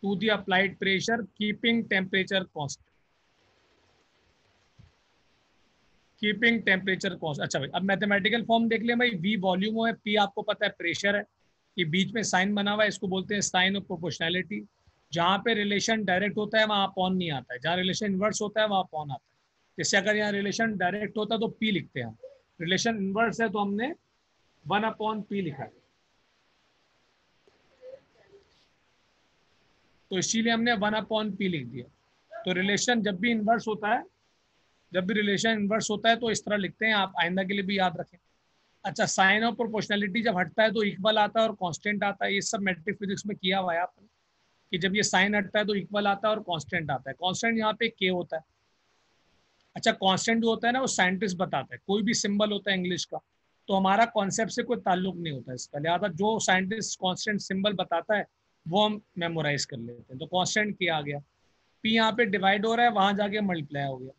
to the applied pressure keeping temperature constant, keeping temperature const. अच्छा भाई, अब मैथमेटिकल फॉर्म देख लिया भाई। वी वॉल्यूम है, पी आपको पता है प्रेशर है, ये बीच में साइन बना हुआ है, इसको बोलते हैं साइन ऑफ प्रोपोर्शनैलिटी। जहाँ पे रिलेशन डायरेक्ट होता है वहाँ अपॉन नहीं आता है, जहाँ रिलेशन इन्वर्स होता है वहाँ अपॉन आता है। जैसे अगर यहाँ रिलेशन डायरेक्ट होता है तो पी लिखते हैं हम, रिलेशन इन्वर्स है तो हमने 1/p लिखा है। तो इसीलिए हमने 1/p लिख दिया। तो रिलेशन जब भी इन्वर्स होता है, जब भी रिलेशन इन्वर्स होता है तो इस तरह लिखते हैं, आप आइंदा के लिए भी याद रखें। अच्छा, साइन ऑफ प्रोपोर्शनैलिटी जब हटता है तो इक्वल आता है और कांस्टेंट आता है। ये सब मैट्रिक फिजिक्स में किया हुआ है आपने, कि जब ये साइन हटता है तो इक्वल आता है और कांस्टेंट आता है। कांस्टेंट यहाँ पे के होता है। अच्छा, कांस्टेंट जो होता है ना वो साइंटिस्ट बताता है, कोई भी सिंबल होता है इंग्लिश का, तो हमारा कॉन्सेप्ट से कोई ताल्लुक नहीं होता इसका। लिहाजा जो साइंटिस्ट कांस्टेंट सिंबल बताता है वो हम मेमोराइज कर लेते हैं। तो कांस्टेंट के आ गया, पी यहाँ पे डिवाइड हो रहा है, वहां जाके मल्टीप्लाई हो गया,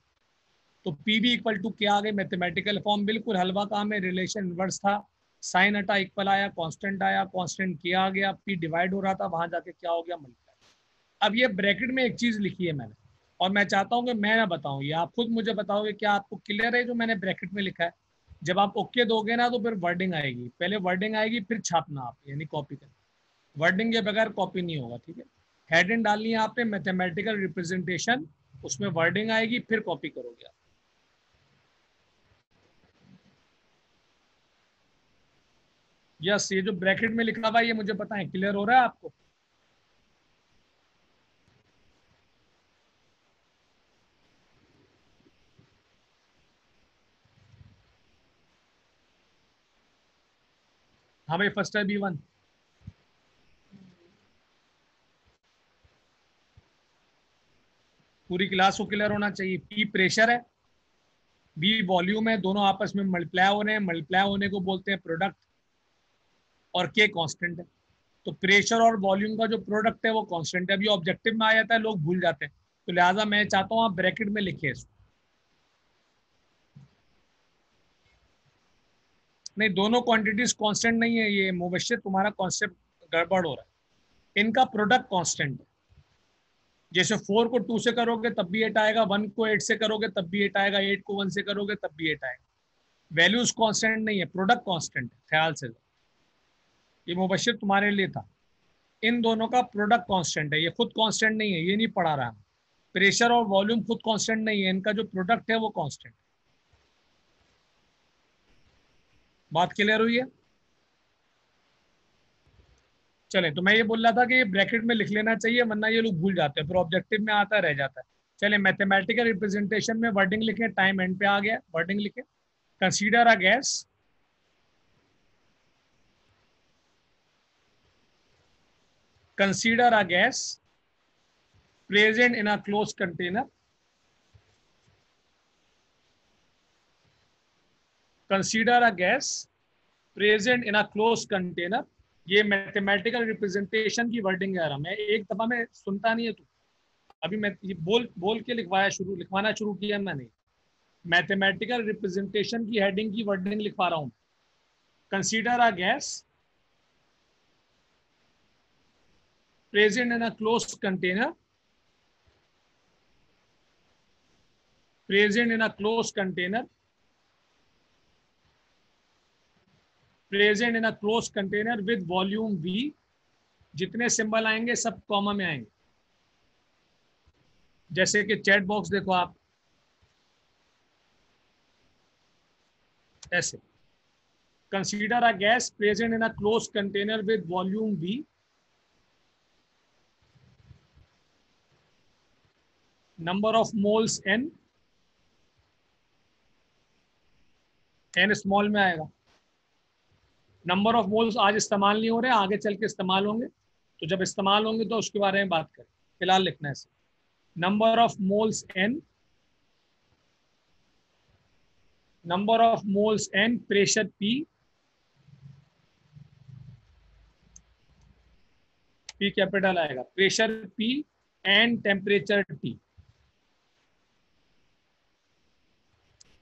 तो पी भी इक्वल टू क्या आ गई? Mathematical form. बिल्कुल हलवा काम है, रिलेशन इनवर्स था, साइन हटा इक्वल आया, कांस्टेंट आया, कांस्टेंट क्या आ गया, पी डिवाइड हो रहा था, वहां जाके क्या हो गया? मल्टीप्लाई। अब ये ब्रैकेट में एक चीज लिखी है मैंने, और मैं चाहता हूँ कि मैं ना बताऊं, ये आप खुद मुझे बताओगे क्या आपको क्लियर है जो मैंने ब्रैकेट में लिखा है। जब आप ओके दोगे ना तो फिर वर्डिंग आएगी, पहले वर्डिंग आएगी फिर छापना आप, यानी कॉपी करना। वर्डिंग के बगैर कॉपी नहीं होगा, ठीक है? हेडिंग डालनी है आपने मैथमेटिकल रिप्रेजेंटेशन, उसमें वर्डिंग आएगी फिर कॉपी करोगे आप। यस, ये जो ब्रैकेट में लिखा हुआ है ये मुझे पता है, क्लियर हो रहा है आपको? हाँ भाई, फर्स्ट है B1। पूरी क्लास को क्लियर होना चाहिए। पी प्रेशर है, बी वॉल्यूम है, दोनों आपस में मल्टीप्लाई हो रहे हैं, मल्टीप्लाई होने को बोलते हैं प्रोडक्ट, और के कांस्टेंट है। तो प्रेशर और वॉल्यूम का जो प्रोडक्ट है वो कांस्टेंट है। अभी ऑब्जेक्टिव में आ जाता है, लोग भूल जाते हैं, तो लिहाजा मैं चाहता हूँ आप ब्रैकेट में लिखिए इसको। नहीं, दोनों क्वांटिटीज कांस्टेंट नहीं है, ये मुबश्शिर तुम्हारा कॉन्सेप्ट गड़बड़ हो रहा है। इनका प्रोडक्ट कांस्टेंट है। जैसे 4 को 2 से करोगे तब भी 8 आएगा, 1 को 8 से करोगे तब भी 8 आएगा, 8 को 1 से करोगे तब भी 8 आएगा। वैल्यूज कांस्टेंट नहीं है, प्रोडक्ट कांस्टेंट है, ख्याल से। ये मुबश्शिर तुम्हारे लिए था। इन दोनों का प्रोडक्ट कांस्टेंट है, ये खुद कांस्टेंट नहीं है, ये नहीं पढ़ा रहा है। प्रेशर और वॉल्यूम खुद कांस्टेंट नहीं है, इनका जो प्रोडक्ट है वो कांस्टेंट। बात क्लियर हुई है? चले, तो मैं ये बोल रहा था कि ये ब्रैकेट में लिख लेना चाहिए, वरना ये लोग भूल जाते हैं, फिर ऑब्जेक्टिव में आता रह जाता है। चले, मैथमेटिकल रिप्रेजेंटेशन में वर्डिंग लिखे, टाइम एंड पे आ गया, वर्डिंग लिखे। Consider a gas, consider a gas present in a closed container. Consider a gas present in a closed container. ये मैथमेटिकल रिप्रेजेंटेशन की वर्डिंग है। मैं एक दफा में सुनता नहीं है तू, अभी मैं ये बोल के लिखवाना शुरू किया मैंने। मैथमेटिकल रिप्रेजेंटेशन की हेडिंग की वर्डिंग लिखवा रहा हूँ। Consider a gas present in a closed container, present in a closed container, present in a closed container with volume V. जितने सिंबल आएंगे सब कॉमा में आएंगे, जैसे कि चैट बॉक्स देखो आप ऐसे। Consider a gas present in a closed container with volume V, number of moles n, n small में आएगा। नंबर ऑफ मोल्स आज इस्तेमाल नहीं हो रहे, आगे चल के इस्तेमाल होंगे, तो जब इस्तेमाल होंगे तो उसके बारे में बात करें, फिलहाल लिखना है। Number of moles n, number of moles n, pressure P, P capital आएगा, pressure P and temperature T,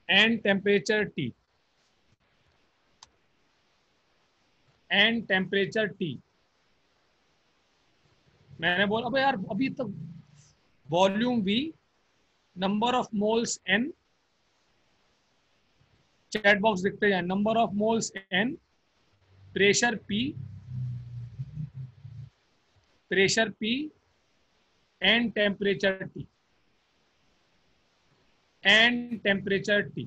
and temperature T, and temperature T। मैंने बोला अबे यार अभी तक volume V, number of moles n, chat box दिखते जाए, number of moles n, pressure P, pressure P and temperature T, and temperature T,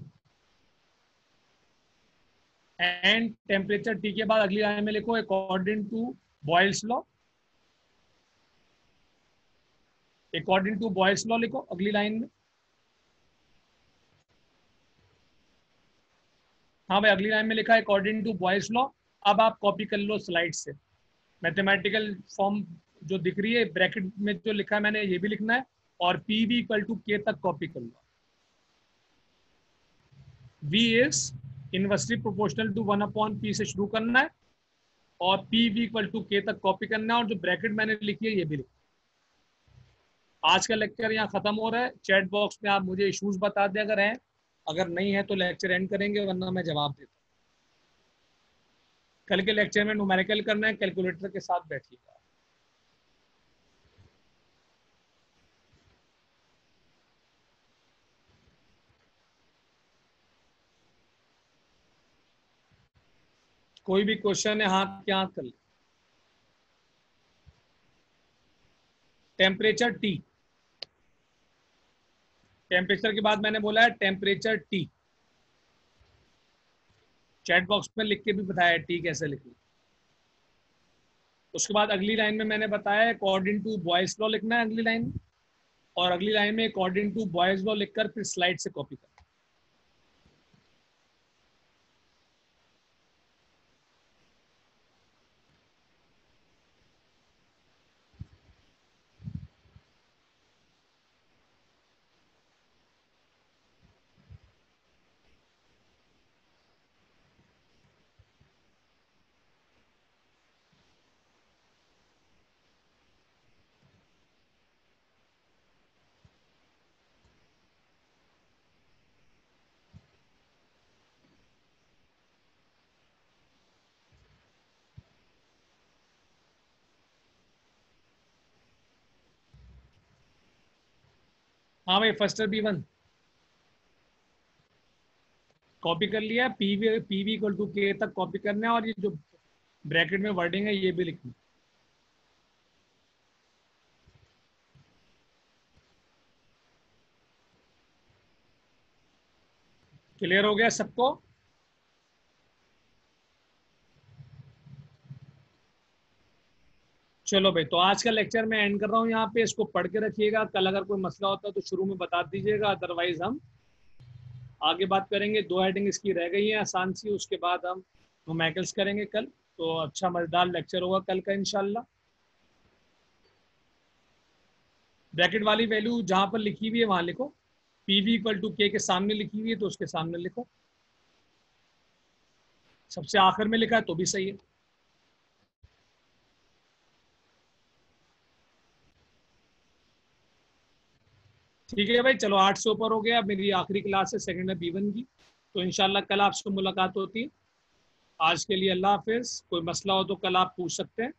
and temperature T के बाद अगली लाइन में लिखो according to Boyle's law, according to Boyle's law लिखो अगली लाइन में। हाँ भाई अगली लाइन में लिखा है अकॉर्डिंग टू बॉयल्स लॉ। अब आप कॉपी कर लो स्लाइड से, मैथमेटिकल फॉर्म जो दिख रही है ब्रैकेट में जो लिखा है मैंने ये भी लिखना है, और पी वी इक्वल टू के तक कॉपी कर लो। V is inversely proportional to 1/p से शुरू करना है, और पी वी इक्वल टू के तक कॉपी करना है, और जो ब्रैकेट मैंने लिखी है ये भी लिखना। आज का लेक्चर यहाँ खत्म हो रहा है। चैट बॉक्स में आप मुझे इश्यूज बता दें अगर हैं, अगर नहीं है तो लेक्चर एंड करेंगे, वरना मैं जवाब देता हूँ। कल के लेक्चर में न्यूमेरिकल करना है, कैलकुलेटर के साथ बैठिएगा। कोई भी क्वेश्चन है हाथ के हाथ कर ले। टेम्परेचर T, टेम्परेचर के बाद मैंने बोला है टेम्परेचर T, चैट बॉक्स में लिख के भी बताया T कैसे लिखना। उसके बाद अगली लाइन में मैंने बताया अकॉर्डिंग टू बॉयल्स लॉ लिखना है अगली लाइन में, और अगली लाइन में अकॉर्डिंग टू बॉयल्स लॉ लिखकर फिर स्लाइड से कॉपी करना। हाँ भाई फर्स्ट B1 कॉपी कर लिया, पीवी इक्वल टू के तक कॉपी करना है, और ये जो ब्रैकेट में वर्डिंग है ये भी लिखनी। क्लियर हो गया सबको? चलो भाई, तो आज का लेक्चर मैं एंड कर रहा हूँ यहाँ पे। इसको पढ़ के रखिएगा, कल अगर कोई मसला होता है तो शुरू में बता दीजिएगा, अदरवाइज हम आगे बात करेंगे। 2 हेडिंग इसकी रह गई है आसान सी, उसके बाद हम न्यूमेरिकल्स करेंगे कल। तो अच्छा मजेदार लेक्चर होगा कल का इंशाल्लाह। ब्रैकेट वाली वैल्यू जहां पर लिखी हुई है वहां लिखो, पीवी इक्वल टू के सामने लिखी हुई है तो उसके सामने लिखो, सबसे आखिर में लिखा है तो भी सही है। ठीक है भाई, चलो 8 से ऊपर हो गया। मेरी आखिरी क्लास है, सेकंड है B1 की, तो इंशाल्लाह कल आपसे मुलाकात होती है। आज के लिए अल्लाह हाफिज। कोई मसला हो तो कल आप पूछ सकते हैं।